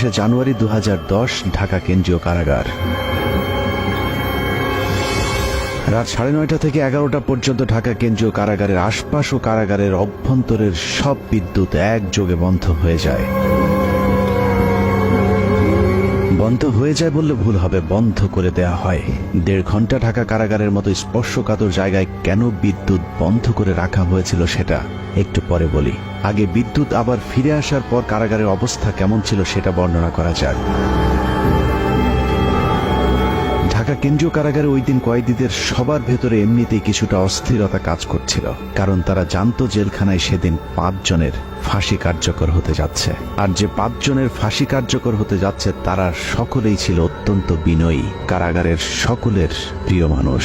27শে জানুয়ারি 2010 ঢাকা কেন্দ্রীয় কারাগার। রাত 9:30 থেকে 11টা পর্যন্ত ঢাকা কেন্দ্রীয় কারাগারের আশপাশ ও কারাগারের অভ্যন্তরের সব বিদ্যুৎ একযোগে বন্ধ হয়ে যায়। বন্ধ হয়ে যায় বললে ভুল হবে, বন্ধ করে দেয়া হয়। 1.5 ঘন্টা ঢাকা কারাগারের মতো স্পর্শকাতর জায়গায় কেন বিদ্যুৎ বন্ধ করে রাখা হয়েছিল সেটা একটু পরে বলি। আগে বিদ্যুৎ আবার ফিরে আসার পর কারাগারের অবস্থা কেমন ছিল সেটা বর্ণনা করা যাক। ঢাকা কেন্দ্রীয় কারাগারে ওই দিন কয়েদিদের সবার ভেতরে এমনিতেই কিছুটা অস্থিরতা কাজ করছিল, কারণ তারা জানতো জেলখানায় সেদিন 5 জনের ফাঁসি কার্যকর হতে যাচ্ছে। আর যে 5 জনের ফাঁসি কার্যকর হতে যাচ্ছে তারা সকলেই ছিল অত্যন্ত বিনয়ী, কারাগারের সকলের প্রিয় মানুষ।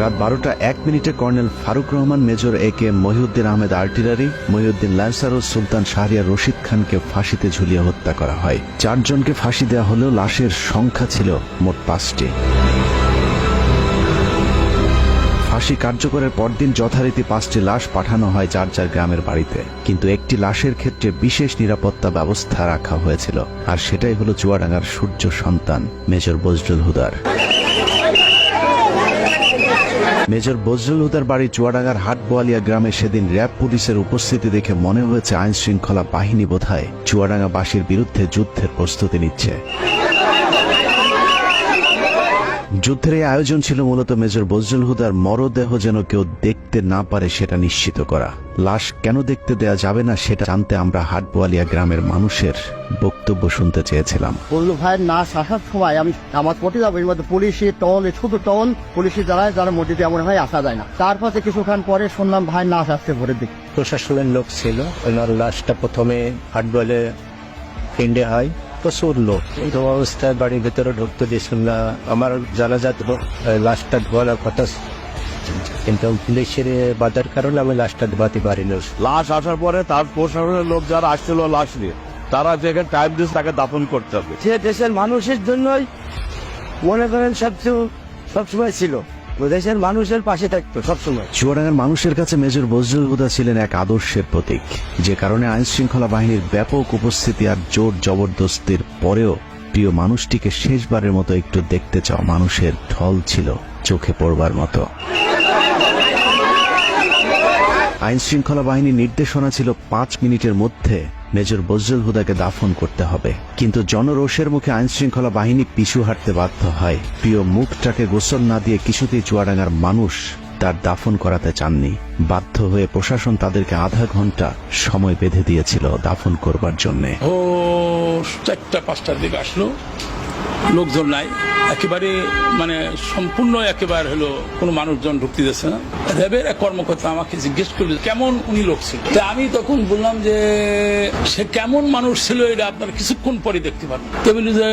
রাত 12:01 colonel Farooq Rahman, major AK Mohiuddin Ahmed artillery, Mohiuddin lancer ও সুলতান শাহরিয়ার রশিদ খানকে ফাঁসিতে ঝুলিয়ে হত্যা করা হয়। 4 জনকে ফাঁসি দেওয়া হলেও লাশের সংখ্যা ছিল মোট 5টি। ফাঁসি কার্যকরের পরদিন যথারীতি 5টি লাশ পাঠানো হয় যার যার গ্রামের বাড়িতে, কিন্তু একটি লাশের ক্ষেত্রে বিশেষ নিরাপত্তা ব্যবস্থা রাখা হয়েছিল, আর সেটাই হলো চুয়াডাঙ্গার সূর্য সন্তান মেজর বজলুল হুদার। মেজর বজলুল হুদার বাড়ি চুয়াডাঙ্গার হাটবোয়ালিয়া গ্রামে। সেদিন র্যাব পুলিশের উপস্থিতি দেখে মনে হয়েছে আইন শৃঙ্খলা বাহিনী বোধহয় চুয়াডাঙ্গাবাসীর বিরুদ্ধে যুদ্ধের প্রস্তুতি নিচ্ছে। যুদ্ধের এই আয়োজন ছিল মূলত মেজর বজলুল হুদার মরদেহ যেন কেউ দেখতে না পারে সেটা নিশ্চিত করা। লাশ কেন দেখতে দেয়া যাবে না সেটা জানতে আমরা হাটবোয়ালিয়া গ্রামের মানুষের বক্তব্য শুনতে চেয়েছিলাম। বললো ভাই নাশ আসার সময় আমি আমার পটে যাবো, এর মধ্যে পুলিশি টল, ছোট টল পুলিশি যারা মসজিদে এমন হয় আসা যায় না। তারপরে কিছুক্ষণ পরে শুনলাম ভাই নাশ আসছে ভোরের দিকে। প্রশাসনের লোক ছিল, ওনার লাশটা প্রথমে হাটবলে ফিন্ডে হয়, প্রচুর লোক। এই অবস্থায় বাড়ির ভেতরে ঢুকতে দিয়েছিল না। আমার জানাজাত লাশটা ধোয়ার কথা, কিন্তু পুলিশের বাধার কারণে আমি লাশটা ধোয়াতে পারিনি। লাশ আসার পরে তার প্রশাসনের লোক যারা আসছিল লাশ নিয়ে, তারা যেখানে টাইম দিচ্ছে তাকে দাফন করতে হবে। সে দেশের মানুষের জন্যই মনে করেন সবসময় ছিল, দেশের মানুষের পাশে থাকতো সবসময়। চুয়াডাঙ্গার মানুষের কাছে মেজর বজলুল হুদা ছিলেন এক আদর্শের প্রতীক, যে কারণে আইন শৃঙ্খলা বাহিনীর ব্যাপক উপস্থিতি আর জোর জবরদস্তির পরেও প্রিয় মানুষটিকে শেষবারের মতো একটু দেখতে চাওয়া মানুষের ঢল ছিল চোখে পড়বার মতো। আইন শৃঙ্খলা বাহিনীর নির্দেশনা ছিল 5 মিনিটের মধ্যে মেজর বজলুল হুদাকে দাফন করতে হবে, কিন্তু জনরোষের মুখে আইন শৃঙ্খলা বাহিনী পিছু হাঁটতে বাধ্য হয়। প্রিয় মুখটাকে গোসল না দিয়ে কিছুতেই চুয়াডাঙ্গার মানুষ তার দাফন করাতে চাননি। বাধ্য হয়ে প্রশাসন তাদেরকে আধা ঘন্টা সময় বেঁধে দিয়েছিল দাফন করবার জন্যে। 4টা-5টার দিকে আসলো, লোকজন নাই একেবারে, মানে সম্পূর্ণ একেবারে হলো কোনো মানুষজন ঢুকতে দিচ্ছে না। র্যাবের এক কর্মকর্তা আমাকে জিজ্ঞেস করল কেমন উনি লোক ছিল। তা আমি তখন বললাম যে সে কেমন মানুষ ছিল এটা আপনারা কিছুক্ষণ পরে দেখতে পারবেন। তো বলি যে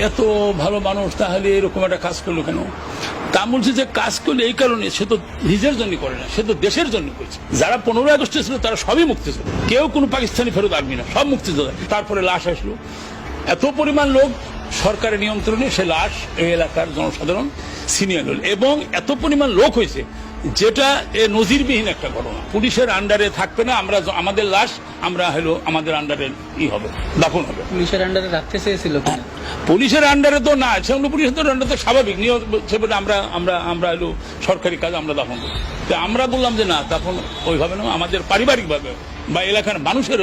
এত ভালো মানুষ তাহলে এরকম একটা কাজ করলো কেন? তা বলছে যে কাজ করলে এই কারণে, সে তো নিজের জন্য করে না, সে তো দেশের জন্য করছে। যারা 15 আগস্টে ছিল তারা সবই মুক্তি ছিল, কেউ কোনো পাকিস্তানি ফেরত আসবি না, সব মুক্তি ছিল। তারপরে লাশ আসলো, এত পরিমাণ লোক সরকারের নিয়ন্ত্রণে, সে লাশ এই এলাকার জনসাধারণ ছিনিয়ে নিল, এবং এত পরিমাণ লোক হয়েছে যেটা নজিরবিহীন একটা ঘটনা। পুলিশের আন্ডারে থাকবে না, আমরা আমাদের লাশ আমরা হলো আমাদের আন্ডারে হবে, দাফন হবে। পুলিশের আন্ডারে রাখতে চেয়েছিল, পুলিশের আন্ডারে তো না, সেগুলো পুলিশের আন্ডারে তো স্বাভাবিক নিয়ম, সেভাবে আমরা হলো সরকারি কাজ আমরা দাফন করি। তো আমরা বললাম যে না, দাফন ওইভাবে না, আমাদের পারিবারিকভাবে বা এলাকার মানুষের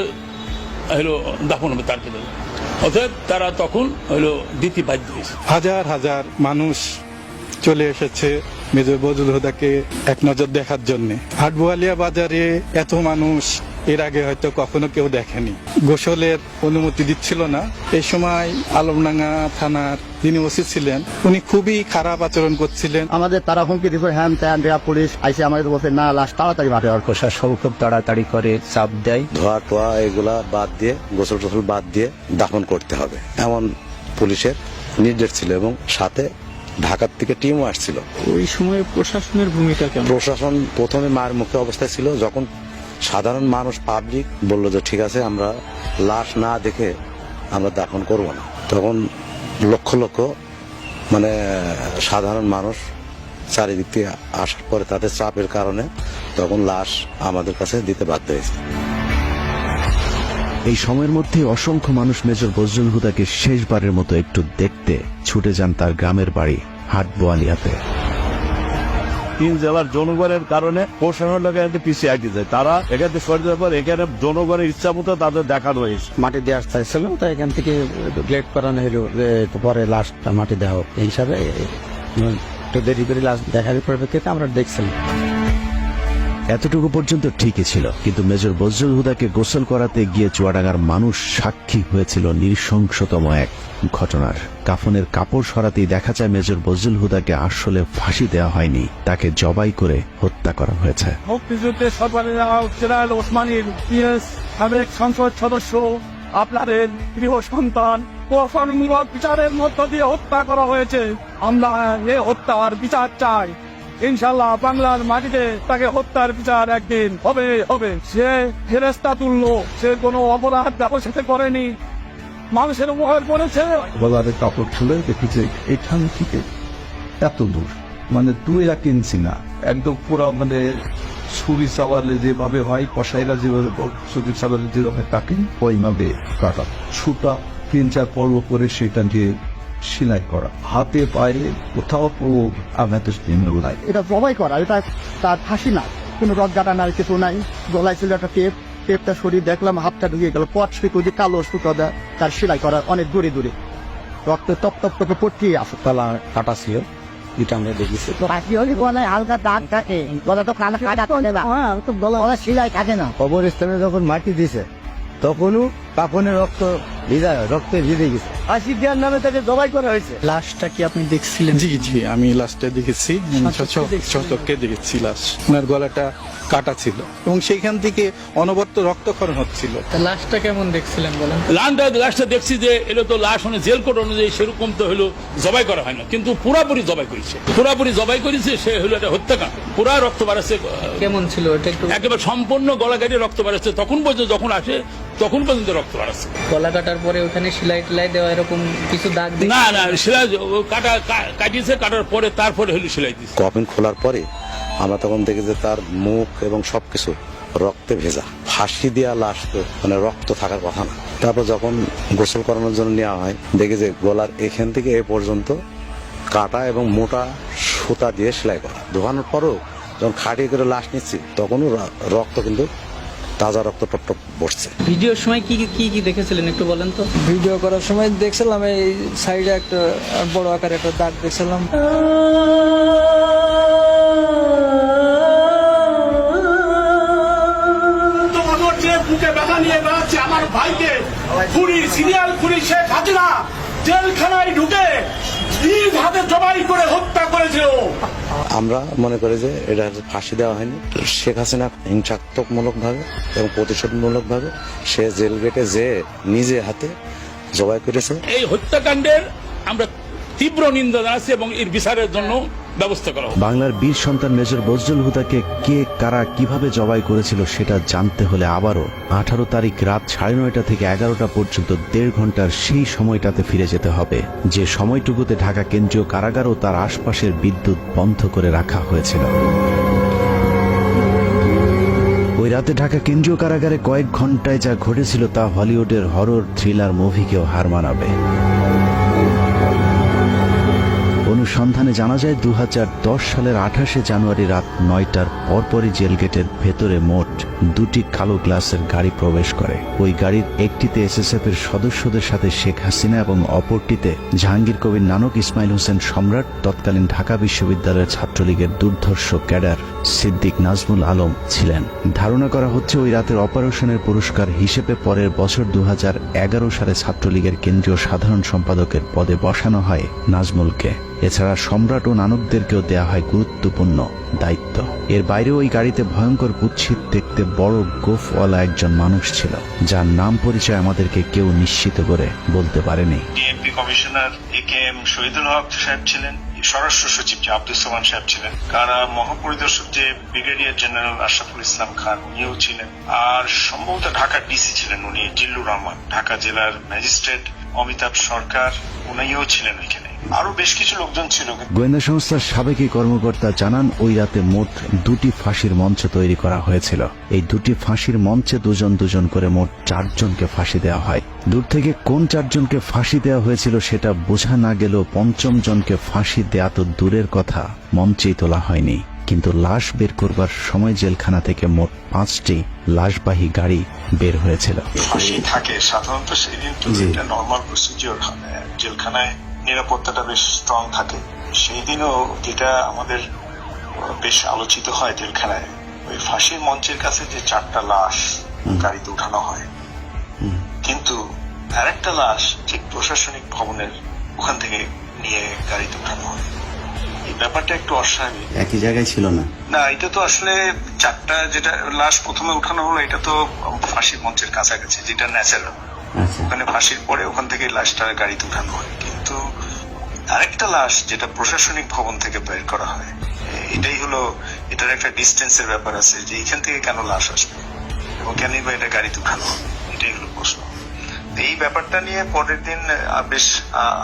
হলো দাফন হবে তার ক্ষেত্রে। অতএব তারা তখন হলো দিতে বাধ্য হয়েছে। হাজার হাজার মানুষ চলে এসেছে মেজর বজলুল হুদাকে এক নজর দেখার জন্য। হাটবোয়ালিয়া বাজারে এত মানুষ এর আগে হয়তো কখনো কেউ দেখেনি। গোসলের অনুমতি দিচ্ছিল না। এই সময় আলমডাঙ্গা থানার যিনি ওসি ছিলেন উনি খুবই খারাপ আচরণ করছিলেন। আমাদের তারা হুমকি দিচ্ছে, হ্যাঁ পুলিশ আইসে আমাদের বলছে না লাশ তাড়াতাড়ি মাঠে। আর প্রশাসন খুব তাড়াতাড়ি করে চাপ দেয়, ধোয়া টোয়া এগুলা বাদ দিয়ে, গোসল টোসল বাদ দিয়ে দাফন করতে হবে এমন পুলিশের নির্দেশ ছিল, এবং সাথে ঢাকার থেকে টিমও আসছিল। ওই সময় প্রশাসনের ভূমিকা কেমন? প্রশাসন প্রথমে মার মুখে অবস্থায় ছিল, যখন সাধারণ মানুষ পাবলিক বলল যে ঠিক আছে আমরা লাশ না দেখে আমরা দাফন করব না, তখন লক্ষ লক্ষ মানে সাধারণ মানুষ চারিদিক থেকে আসার পরে তাদের চাপের কারণে তখন লাশ আমাদের কাছে দিতে বাধ্য হয়েছে। এই সময়ের মধ্যে অসংখ্য মানুষ মেজর বজলুল হুদাকে শেষবারের মতো একটু দেখতে ছুটে যান তার গ্রামের বাড়ি হাটবোয়ালিয়াতে। 3 জেলার জনগণের কারণে প্রশাসনের লোক পিছিয়ে আগে যায়, তারা এখান থেকে সরে যাওয়ার পর এখানে জনগণের ইচ্ছা মতো তাদের দেখানো হয়েছে। মাটি দেওয়ার চাইছিল, তো এখান থেকে গ্লেড করানো হলো, পরে লাশটা মাটি দেওয়া হোক এই হিসাবে একটু দেরি করে লাশ দেখার পরিপ্রেক্ষিতে আমরা দেখছিলাম। এতটুকু পর্যন্ত ঠিকই ছিল, কিন্তু মেজর বজলুল হুদাকে গোসল করাতে গিয়ে চুয়াডাঙ্গার মানুষ সাক্ষী হয়েছিল নৃশংসতম এক ঘটনার। কাফনের কাপড় সরাতেই দেখা যায় মেজর বজলুল হুদাকে আসলে ফাঁসি দেওয়া হয়নি, তাকে জবাই করে হত্যা করা হয়েছে। মুক্তিযুদ্ধে সরকারি জেনারেল ওসমানীর সাবেক সংসদ সদস্য আপনাদের গৃহ সন্তান প্রহসনমূলক বিচারের মধ্য দিয়ে হত্যা করা হয়েছে। আমরা এই হত্যার বিচার চাই। ইনশাল্লাহ বাংলার মাটিতে তাকে হত্যার বিচার একদিন হবে হবে। সে ফেরেস্তা তুললো, সে কোনো অপরাধ ব্যবসাতে করেনি, মানুষের উপকার করেছে। গলারে কাপড় খুলে দেখি যে এখান থেকে এত দূর, মানে 2 ইঞ্চি না, একদম পুরো মানে ছুরি চাওয়ালে যেভাবে হয়, কষাইরা যেভাবে ছুরি চাওয়ালে যেভাবে কাটে ওইভাবে কাটা, ছুটা 3-4 পর্ব করে সেটা দিয়ে সেলাই করা, হাতে পায়ে কোথাও আঘাতের চিহ্ন নাই। এটা জবাই করা, এটা তার ফাঁসি না, কোনো রক গাটা নাই, কিছু নাই। গলায় ছিল একটা টেপটা সরিয়ে দেখলাম হাতটা ঢুকে গেল, পট সুতো দিয়ে কালো সুতো তার সেলাই করা অনেক দূরে দূরে, রক্ত টপ টপ টপে পড়তেই আসে। তালা কাটা ছিল, এটা আমরা দেখেছি। হালকা দাগ থাকে, গলা তো কাটা গলা সেলাই থাকে না। কবরস্থানে যখন মাটি দিছে তখনও কাফনের রক্তে ভিজে গেছে। ফাঁসি দেওয়ার নামে তাকে জবাই করা হয়েছে। লাশটা কি আপনি দেখছিলেন? জি জি, আমি লাশটা দেখেছি, চোখে দেখেছি লাশ। ওনার গলাটা কাটা ছিল এবং সেইখান থেকে অনবরত রক্তক্ষরণ হচ্ছিল। তা লাশটা কেমন দেখছিলেন বলেন? লাশটা দেখছি যে এলো তো লাশ জেল কোড অনুযায়ী সেরকম তো হলো জবাই করা হয় না, কিন্তু পুরাপুরি জবাই করেছে। সে হলো একটা হত্যাকাণ্ড, পুরা রক্ত বাড়াচ্ছে। কেমন ছিল এটা একটু? একেবারে সম্পূর্ণ গলা কাটিয়ে রক্ত বাড়াচ্ছে, তখন পর্যন্ত যখন আসে তখন পর্যন্ত রক্ত বাড়াচ্ছে। গলা কাটার পরে ওখানে সেলাই টেলাই দেওয়া এরকম কিছু দাগ? না সেলাই কাটিয়েছে, কাটার পরে তারপরে হলো সেলাই দিচ্ছে। কফিন খোলার পরে আমরা তখন দেখি যে তার মুখ এবং সবকিছু রক্তে ভেজা। ফাঁসি দেওয়া লাশ তো মানে রক্ত থাকার কথা না। তারপর যখন গোসল করানোর জন্য নেওয়া হয়, দেখি যে গলার এখান থেকে এ পর্যন্ত কাটা এবং মোটা সুতা দিয়ে সেলাই করা। ধোয়ানোর পরও যখন খাটিয়ে করে লাশ নিচ্ছি তখনও রক্ত কিন্তু তাজা রক্ত টপ টপ বসছে। ভিডিওর সময় কি কি দেখেছিলেন একটু বলেন তো? ভিডিও করার সময় দেখছিলাম এই সাইডে একটা বড় আকারে একটা দাগ দেখছিলাম। বুকে ব্যথা নিয়ে বেড়াচ্ছে আমার ভাইকে সিরিয়াল খুনি শেখ হাসিনা জেলখানায় ঢুকে নিজ হাতে জবাই করে হত্যা করেছিল। আমরা মনে করি যে এটা ফাঁসি দেওয়া হয়নি, শেখ হাসিনা হিংসাত্মকমূলক ভাবে এবং প্রতিশোধমূলক ভাবে সে জেল গেটে যে নিজে হাতে জবাই করেছে। এই হত্যাকাণ্ডের আমরা তীব্র নিন্দা জানাচ্ছি এবং এর বিচারের জন্য ব্যবস্থা করা হবে। বাংলার বীর সন্তান মেজর বজলুল হুদাকে কে কারা কিভাবে জবাই করেছিল সেটা জানতে হলে আবারও 18 তারিখ রাত 9:30 থেকে 11টা পর্যন্ত 1.5 ঘন্টার সেই সময়টাতে ফিরে যেতে হবে, যে সময়টুকুতে ঢাকা কেন্দ্রীয় কারাগার ও তার আশপাশের বিদ্যুৎ বন্ধ করে রাখা হয়েছিল। ওই রাতে ঢাকা কেন্দ্রীয় কারাগারে কয়েক ঘন্টায় যা ঘটেছিল তা হলিউডের হরর থ্রিলার মুভিকেও হার মানাবে। অনুসন্ধানে জানা যায় 2010 সালের 28শে জানুয়ারি রাত 9টার পরপরই জেল গেটের ভেতরে মোট 2টি কালো গ্লাসের গাড়ি প্রবেশ করে। ওই গাড়ির একটিতে এসএসএফ এর সদস্যদের সাথে শেখ হাসিনা এবং অপরটিতে জাহাঙ্গীর কবির নানক, ইসমাইল হোসেন সম্রাট, তৎকালীন ঢাকা বিশ্ববিদ্যালয়ের ছাত্রলীগের দুর্ধর্ষ ক্যাডার সিদ্দিক নাজমুল আলম ছিলেন। ধারণা করা হচ্ছে ওই রাতের অপারেশনের পুরস্কার হিসেবে পরের বছর 2011 সালে ছাত্রলীগের কেন্দ্রীয় সাধারণ সম্পাদকের পদে বসানো হয় নাজমুলকে। এছাড়া সম্রাট ও নানকদেরকেও দেয়া হয় গুরুত্বপূর্ণ দায়িত্ব। এর বাইরে ওই গাড়িতে ভয়ঙ্কর কুৎসিত দেখতে বড় গোফওয়ালা একজন মানুষ ছিল, যার নাম পরিচয় আমাদেরকে কেউ নিশ্চিত করে বলতে পারেনি। ডিএমপি কমিশনার একেএম শহীদুল হক সাহেব ছিলেন, স্বরাষ্ট্র সচিব যে আব্দুল সোমান সাহেব ছিলেন, কারা মহাপরিদর্শক যে ব্রিগেডিয়ার জেনারেল আশরাফুল ইসলাম খান উনিও ছিলেন, আর সম্ভবত ঢাকার ডিসি ছিলেন উনি জিল্লুর রহমান, ঢাকা জেলার ম্যাজিস্ট্রেট অমিতাভ সরকার উনিও ছিলেন ওইখানে। আরো বেশ কিছু লোকজন ছিল। গোয়েন্দা সংস্থার সাবেক এই কর্মকর্তা জানান, ওই রাতে মোট 2টি ফাঁসির মঞ্চ তৈরি করা হয়েছিল। এই 2টি ফাঁসির মঞ্চে দুজন দুজন করে মোট 4 জনকে ফাঁসি দেওয়া হয়। দূর থেকে কোন 4 জনকে ফাঁসি দেওয়া হয়েছিল সেটা বোঝা না গেলেও 5ম জনকে ফাঁসি দেয়া তো দূরের কথা, মঞ্চেই তোলা হয়নি। কিন্তু লাশ বের করবার সময় জেলখানা থেকে মোট 5টি লাশবাহী গাড়ি বের হয়েছিল। ফাঁসি থাকে সাধারণত সেই দিন তো এটা নর্মাল প্রসিডিওর, জেলখানায় নিরাপত্তাটা বেশ স্ট্রং থাকে। সেই দিনও যেটা আমাদের বেশ আলোচিত হয় জেলখানায়, ওই ফাঁসির মঞ্চের কাছে যে 4টা লাশ গাড়িতে উঠানো হয়, কিন্তু আরেকটা লাশ ঠিক প্রশাসনিক ভবনের ওখান থেকে নিয়ে গাড়িতে উঠানো হয়। এই ব্যাপারটা একটু অস্বাভাবিক। একই জায়গায় ছিল না। না, এটা তো আসলে 4টা যেটা লাশ প্রথমে উঠানো হলো, এটা তো ফাঁসির মঞ্চের কাছাকাছি, যেটা ন্যাচারাল। ওখানে ফাঁসির পরে ওখান থেকে লাশটা গাড়িতে উঠানো হয়, কিন্তু আরেকটা লাশ যেটা প্রশাসনিক ভবন থেকে বের করা হয়, এটাই হলো, এটার একটা ডিস্টেন্সের ব্যাপার আছে যে এখান থেকে কেন লাশ আসবে এবং কেনই বা এটা গাড়িতে উঠানো হবে, এটাই হলো প্রশ্ন। এই ব্যাপারটা নিয়ে পরের দিন বেশ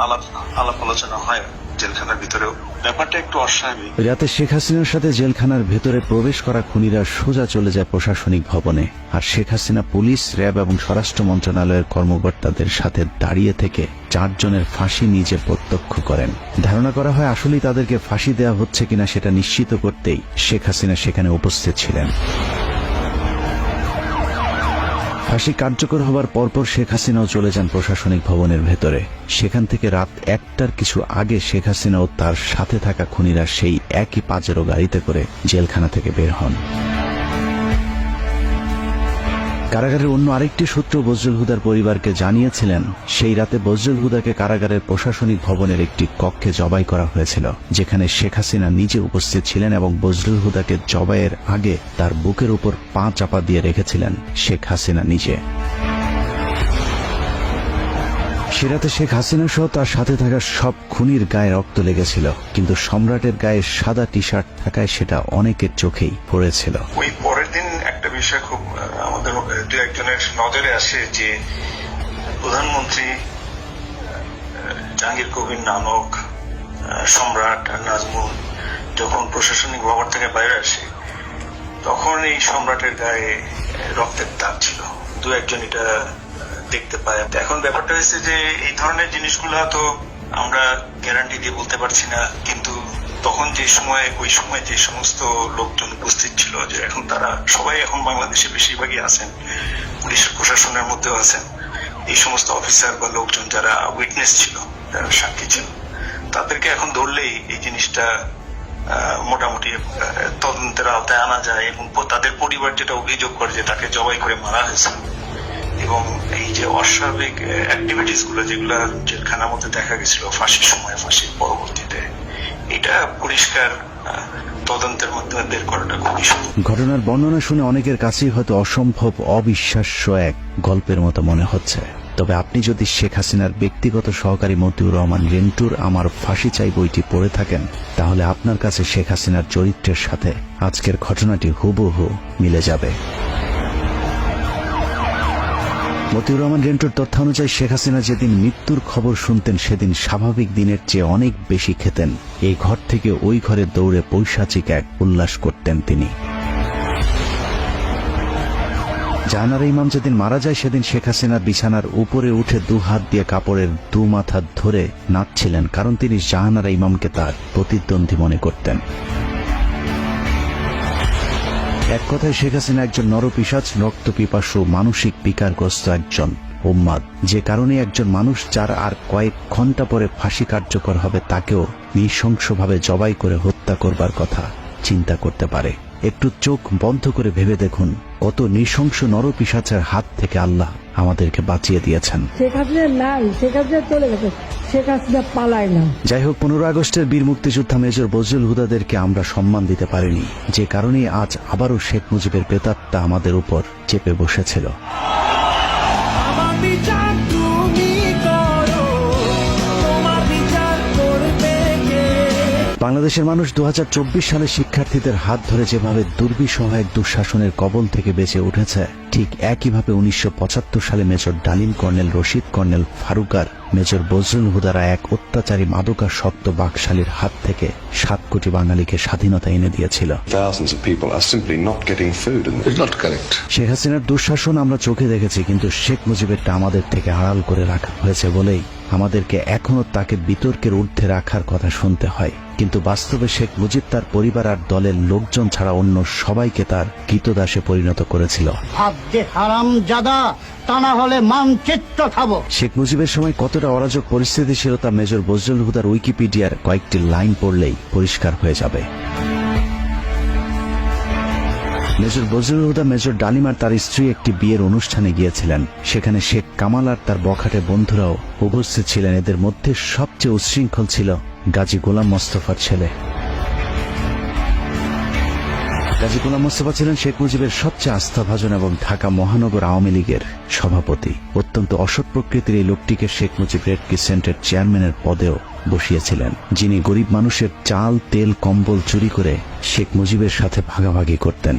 আলাপ আলোচনা হয় জেলখানার ভিতরেও। ব্যাপারটা একটু অস্বাভাবিক। রাতে শেখ হাসিনার সাথে জেলখানার ভেতরে প্রবেশ করা খুনিরা সোজা চলে যায় প্রশাসনিক ভবনে, আর শেখ হাসিনা পুলিশ, র্যাব এবং স্বরাষ্ট্র মন্ত্রণালয়ের কর্মকর্তাদের সাথে দাঁড়িয়ে থেকে 4 জনের ফাঁসি নিজে প্রত্যক্ষ করেন। ধারণা করা হয় আসলেই তাদেরকে ফাঁসি দেওয়া হচ্ছে কিনা সেটা নিশ্চিত করতেই শেখ হাসিনা সেখানে উপস্থিত ছিলেন। ফাঁসি কার্যকর হবার পরপর শেখ হাসিনাও চলে যান প্রশাসনিক ভবনের ভেতরে। সেখান থেকে রাত 1টার কিছু আগে শেখ হাসিনা ও তার সাথে থাকা খুনিরা সেই একই পাজেরো গাড়িতে করে জেলখানা থেকে বের হন। কারাগারের অন্য আরেকটি সূত্র বজলুল হুদার পরিবারকে জানিয়েছিলেন, সেই রাতে বজলুল হুদাকে কারাগারের প্রশাসনিক ভবনের একটি কক্ষে জবাই করা হয়েছিল, যেখানে শেখ হাসিনা নিজে উপস্থিত ছিলেন এবং বজলুল হুদাকে জবাইয়ের আগে তার বুকের উপর পা চাপা দিয়ে রেখেছিলেন শেখ হাসিনা নিজে। সে রাতে শেখ হাসিনা সহ তার সাথে থাকা সব খুনির গায়ে রক্ত লেগেছিল, কিন্তু সম্রাটের গায়ে সাদা টি শার্ট থাকায় সেটা অনেকের চোখেই পড়েছিল। ওই পরের দিন একটা বিষয় খুব আমাদের দু একজনের নজরে আসে যে প্রধানমন্ত্রী জাহাঙ্গীর কবির নানক, সম্রাট আর নাজমুল যখন প্রশাসনিক ভবন থেকে বাইরে আসে, তখন এই সম্রাটের গায়ে রক্তের দাগ ছিল। দু একজন এটা দেখতে পায়। এখন ব্যাপারটা হয়েছে যে এই ধরনের জিনিসগুলো তো আমরা গ্যারান্টি দিয়ে বলতে পারছি না, কিন্তু তখন যে সময়, ওই সময় যে সমস্ত লোকজন উপস্থিত ছিল, যে এখন তারা সবাই এখন বাংলাদেশে বেশিরভাগই আছেন, পুলিশ প্রশাসনের মধ্যেও আছেন, এই সমস্ত অফিসার বা লোকজন যারা উইটনেস ছিল, যারা সাক্ষী ছিল, তাদেরকে এখন ধরলেই এই জিনিসটা মোটামুটি তদন্তের আওতায় আনা যায়। এবং তাদের পরিবার যেটা অভিযোগ করে যে তাকে জবাই করে মারা হয়েছে, এবং এই যে অস্বাভাবিক অ্যাক্টিভিটিস গুলো যেগুলো জেলখানার মধ্যে দেখা গেছিল ফাঁসির সময়, ফাঁসির পরবর্তীতে, এটা পরিষ্কার তদন্তের মাধ্যমে বের করাটা খুবই সহজ। ঘটনার বর্ণনা শুনে অনেকের কাছেই হয়তো অসম্ভব, অবিশ্বাস্য এক গল্পের মতো মনে হচ্ছে। তবে আপনি যদি শেখ হাসিনার ব্যক্তিগত সহকারী মতিউর রহমান রেন্টুর আমার ফাঁসি চাই বইটি পড়ে থাকেন, তাহলে আপনার কাছে শেখ হাসিনার চরিত্রের সাথে আজকের ঘটনাটি হুবহু মিলে যাবে। মতিউর রহমান রেন্টুর তথ্যানুযায়ী শেখ হাসিনা যেদিন মৃত্যুর খবর শুনতেন, সেদিন স্বাভাবিক দিনের চেয়ে অনেক বেশি খেতেন। এই ঘর থেকে ওই ঘরে দৌড়ে পৈশাচিক এক উল্লাস করতেন তিনি। জাহানারা ইমাম যেদিন মারা যায়, সেদিন শেখ হাসিনা বিছানার উপরে উঠে 2 হাত দিয়ে কাপড়ের 2 মাথা ধরে নাচছিলেন, কারণ তিনি জাহানারা ইমামকে তার প্রতিদ্বন্দ্বী মনে করতেন। এক কথায় শেখ হাসিনা একজন নরপিশাচ, রক্তপিপাসু, মানসিক বিকারগ্রস্ত একজন উম্মাদ, যে কারণে একজন মানুষ যার আর কয়েক ঘন্টা পরে ফাঁসি কার্যকর হবে, তাকেও নৃশংসভাবে জবাই করে হত্যা করবার কথা চিন্তা করতে পারে। একটু চোখ বন্ধ করে ভেবে দেখুন, কত নৃশংস নরপিশাচের হাত থেকে আল্লাহ আমাদেরকে বাঁচিয়ে দিয়েছেন। শেখ হাসিনা নাই, শেখ হাসিনা চলে গেছে, শেখ হাসিনা পালায় না। যাই হোক, 15 আগস্টের বীর মুক্তিযোদ্ধা মেজর বজলুল হুদাদেরকে আমরা সম্মান দিতে পারিনি, যে কারণে আজ আবারও শেখ মুজিবের প্রেতাত্মা আমাদের উপর চেপে বসেছিল। বাংলাদেশের মানুষ 2024 সালে শিক্ষার্থীদের হাত ধরে যেভাবে দুর্বিষহ এক দুঃশাসনের কবল থেকে বেঁচে উঠেছে, ঠিক একইভাবে 1975 সালে major Dalim, colonel Rashid, colonel ফারুকার, মেজর বজলুল হুদারা এক অত্যাচারী মাদকাসক্ত বাকশালীর হাত থেকে 7 কোটি বাঙালিকে স্বাধীনতা এনে দিয়েছিল। শেখ হাসিনার দুঃশাসন আমরা চোখে দেখেছি, কিন্তু শেখ মুজিবেরটা আমাদের থেকে আড়াল করে রাখা হয়েছে বলেই আমাদেরকে এখনো তাকে বিতর্কের ঊর্ধ্বে রাখার কথা শুনতে হয়। কিন্তু বাস্তবে শেখ মুজিব তার পরিবার আর দলের লোকজন ছাড়া অন্য সবাইকে তার কৃতদাসে পরিণত করেছিল। শেখ মুজিবের সময় কতটা অরাজক পরিস্থিতি ছিল তা মেজর বজলুল হুদার উইকিপিডিয়ার কয়েকটি লাইন পড়লেই পরিষ্কার হয়ে যাবে। মেজর বজলুল হুদা, মেজর ডালিম আর তার স্ত্রী একটি বিয়ের অনুষ্ঠানে গিয়েছিলেন। সেখানে শেখ কামাল আর তার বখাটে বন্ধুরাও উপস্থিত ছিলেন। এদের মধ্যে সবচেয়ে উচ্ছৃঙ্খল ছিল গাজী গোলাম মোস্তফার ছেলে। গাজী গোলাম মোস্তফা ছিলেন শেখ মুজিবের সবচেয়ে আস্থাভাজন এবং ঢাকা মহানগর আওয়ামী লীগের সভাপতি। অত্যন্ত অসৎ প্রকৃতির এই লোকটিকে শেখ মুজিব রেড ক্রিসেন্টের চেয়ারম্যানের পদেও বসিয়েছিলেন, যিনি গরিব মানুষের চাল, তেল, কম্বল চুরি করে শেখ মুজিবের সাথে ভাগাভাগি করতেন।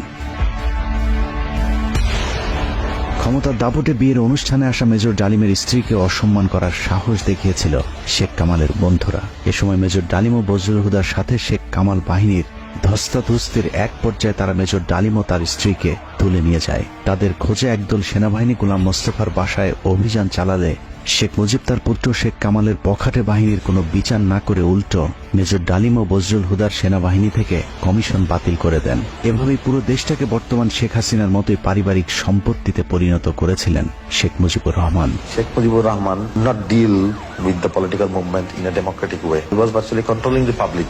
ক্ষমতার দাপটে বিয়ের অনুষ্ঠানে আসা মেজর ডালিমের স্ত্রীকে অসম্মান করার সাহস দেখিয়েছিল শেখ কামালের বন্ধুরা। এ সময় মেজর ডালিম ও বজলুল হুদার সাথে শেখ কামাল বাহিনীর ধস্তাধস্তির এক পর্যায়ে তারা মেজর ডালিম ও তার স্ত্রীকে তুলে নিয়ে যায়। তাদের খোঁজে একদল সেনাবাহিনী গোলাম মোস্তফার বাসায় অভিযান চালালে শেখ মুজিব তার পুত্র শেখ কামালের বখাটে বাহিনীর কোনো বিচার না করে উল্টো মেজর ডালিম ও বজলুল হুদার সেনাবাহিনী থেকে কমিশন বাতিল করে দেন। এভাবেই পুরো দেশটাকে বর্তমান শেখ হাসিনার মতোই পারিবারিক সম্পত্তিতে পরিণত করেছিলেন Sheikh Mujibur Rahman. Sheikh Mujibur Rahman not deal with the political movement in a democratic way. He was virtually controlling the public,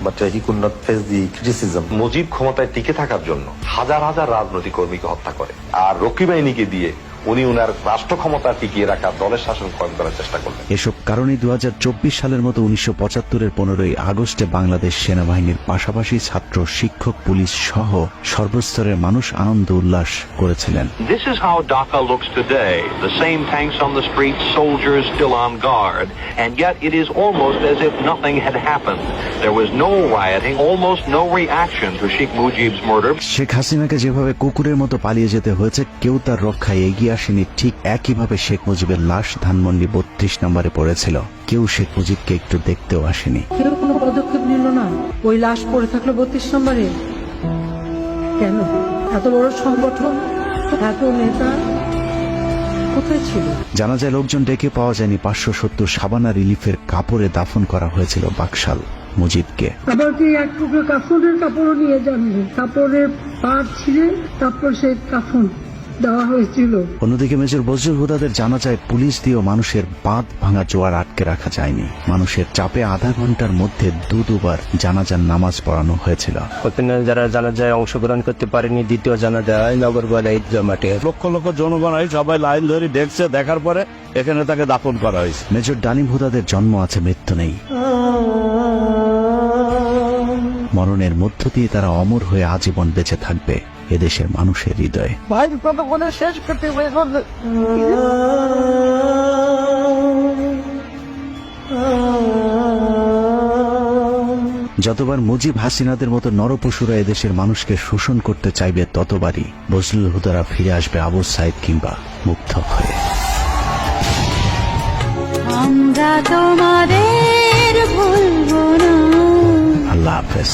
but he could not face the criticism. Mujib ক্ষমতায় টিকে থাকার জন্য হাজার হাজার রাজনৈতিক কর্মীকে হত্যা করে, আর রক্ষী বাহিনীকে দিয়ে উনি উনার রাষ্ট্র ক্ষমতা টিকিয়ে রাখা, দলের শাসন কায়েম করার চেষ্টা করলেন। এসব কারণে 2024 সালের মতো 1975-এর 15ই আগস্টে বাংলাদেশ সেনাবাহিনীর পাশাপাশি ছাত্র, শিক্ষক, পুলিশ সহ সর্বস্তরের মানুষ আনন্দ উল্লাস করেছিলেন। This is how Dhaka looks today. The same tanks on the streets, soldiers still on guard, and yet it is almost as if nothing had happened. There was no rioting, almost no reaction to Sheikh Mujib's murder. Sheikh হাসিনাকে যেভাবে কুকুরের মতো পালিয়ে যেতে হয়েছে, কেউ তার রক্ষায় এগিয়ে আসেনি, ঠিক একইভাবে শেখ মুজিবের লাশ ধানমন্ডি 32 নম্বরে পড়েছিল। কেউ শেখ মুজিবকে একটু দেখতেও আসেনি। কেউ কোনো পদক্ষেপ নিল না। ওই লাশ পড়ে থাকলো 32 নম্বরে। কেন? এত বড় সংগঠন, এত নেতা কোথায় ছিল? জানা যায় লোকজন ডেকে পাওয়া যায়নি। 570 সাবানা রিলিফের কাপড়ে দাফন করা হয়েছিল বাকশাল মুজিবকে। আবার কি এক টুকরো কাফনের কাপড়ও নিয়ে যাননি, কাপড়ের পাট ছিঁড়ে তারপর সেই কাফন দেওয়া হয়েছিল। অন্যদিকে মেজর বজলুল হুদাদের জানা যায় পুলিশ দিয়েও মানুষের বাঁধ ভাঙা জোয়ার আটকে রাখা যায়নি। মানুষের চাপে আধা ঘন্টার মধ্যে দুবার জানাজার নামাজ পড়ানো হয়েছিল। যারা জানাজায় অংশগ্রহণ করতে পারেনি, দ্বিতীয় জানাজা নগরগোলা ঈদগাহ মাঠে লক্ষ লক্ষ জনগণ সবাই লাইন ধরে দেখছে, দেখার পরে এখানে তাকে দাফন করা হয়েছে। মেজর ডালিম হুদাদের জন্ম আছে, মৃত্যু নেই। মরণের মধ্য দিয়ে তারা অমর হয়ে আজীবন বেঁচে থাকবে এদেশের মানুষের হৃদয়ে। যতবার মুজিব হাসিনাদের মতো নরপশুরা এদেশের মানুষকে শোষণ করতে চাইবে, ততবারই বজলুল হুদারা ফিরে আসবে আবু সাইদ কিংবা মুগ্ধ হয়ে। আমরা তোমাদের ভুলব না। আল্লাহ হাফেজ।